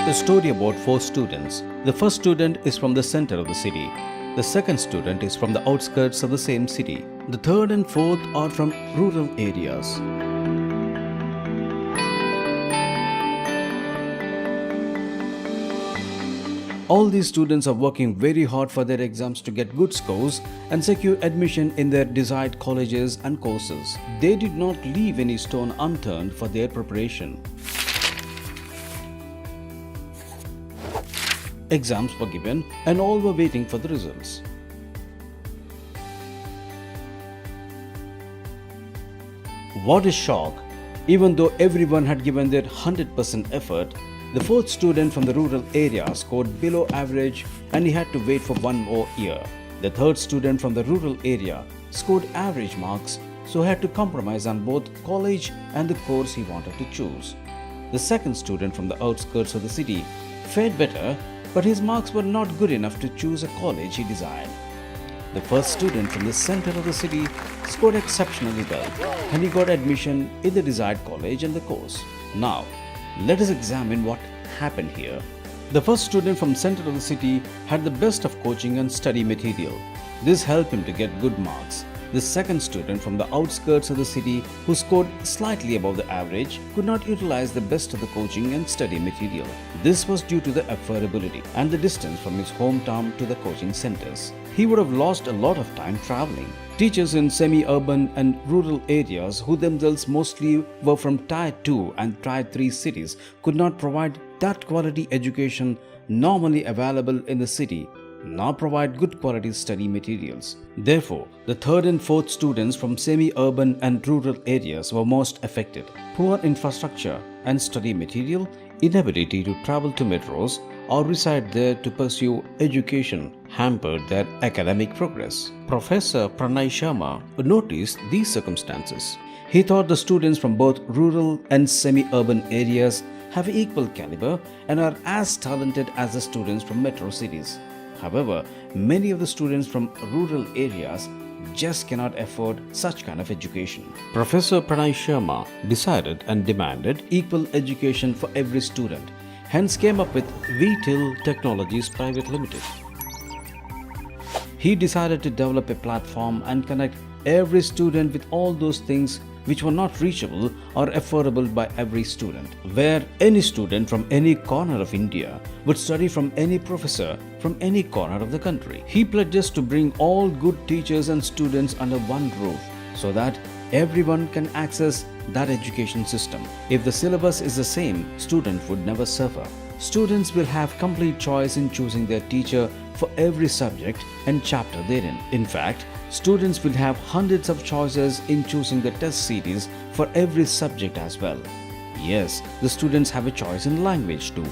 A story about 4 students. The first student is from the center of the city. The second student is from the outskirts of the same city. The third and fourth are from rural areas. All these students are working very hard for their exams to get good scores and secure admission in their desired colleges and courses. They did not leave any stone unturned for their preparation. Exams were given and all were waiting for the results. What a shock! Even though everyone had given their 100% effort, the fourth student from the rural area scored below average and he had to wait for one more year. The third student from the rural area scored average marks, so he had to compromise on both college and the course he wanted to choose. The second student from the outskirts of the city fared better, but his marks were not good enough to choose a college he desired. The first student from the center of the city scored exceptionally well and he got admission in the desired college and the course. Now, let us examine what happened here. The first student from center of the city had the best of coaching and study material. This helped him to get good marks. The second student from the outskirts of the city, who scored slightly above the average, could not utilize the best of the coaching and study material. This was due to the affordability and the distance from his hometown to the coaching centers. He would have lost a lot of time traveling. Teachers in semi-urban and rural areas, who themselves mostly were from Tier 2 and Tier 3 cities, could not provide that quality education normally available in the city, nor provide good quality study materials. Therefore, the third and fourth students from semi-urban and rural areas were most affected. Poor infrastructure and study material, inability to travel to metros or reside there to pursue education hampered their academic progress. Professor Pranay Sharma noticed these circumstances. He thought the students from both rural and semi-urban areas have equal caliber and are as talented as the students from metro cities. However, many of the students from rural areas just cannot afford such kind of education. Professor Pranay Sharma decided and demanded equal education for every student, hence came up with WeTell Technologies Pvt.Ltd. He decided to develop a platform and connect every student with all those things which were not reachable or affordable by every student, where any student from any corner of India would study from any professor from any corner of the country. He pledges to bring all good teachers and students under one roof so that everyone can access that education system. If the syllabus is the same, students would never suffer. Students will have complete choice in choosing their teacher for every subject and chapter therein. In fact, students will have hundreds of choices in choosing the test series for every subject as well. Yes, the students have a choice in language too.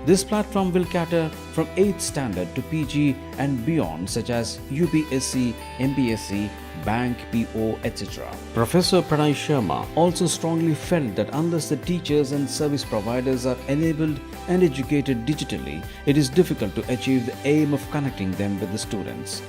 This platform will cater from 8th standard to PG and beyond, such as UPSC, MPSC, Bank, PO, etc. Professor Pranay Sharma also strongly felt that unless the teachers and service providers are enabled and educated digitally, it is difficult to achieve the aim of connecting them with the students.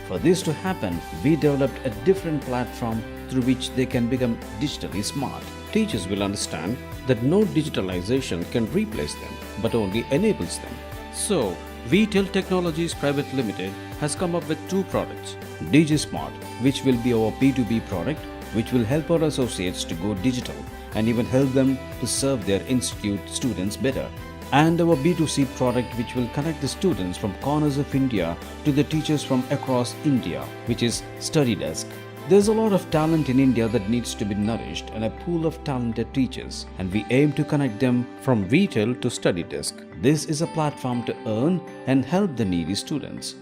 For this to happen, we developed a different platform through which they can become digitally smart. Teachers will understand that no digitalization can replace them, but only enables them. So, WeTell Technologies Pvt.Ltd. has come up with 2 products. DG Smart, which will be our B2B product, which will help our associates to go digital and even help them to serve their institute students better. And our B2C product, which will connect the students from corners of India to the teachers from across India, which is Study Desk. There's a lot of talent in India that needs to be nourished and a pool of talented teachers, and we aim to connect them from WeTell to Study Desk. This is a platform to earn and help the needy students.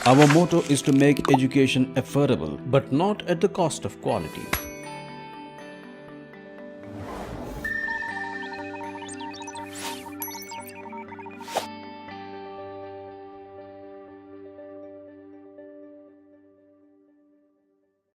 Our motto is to make education affordable, but not at the cost of quality.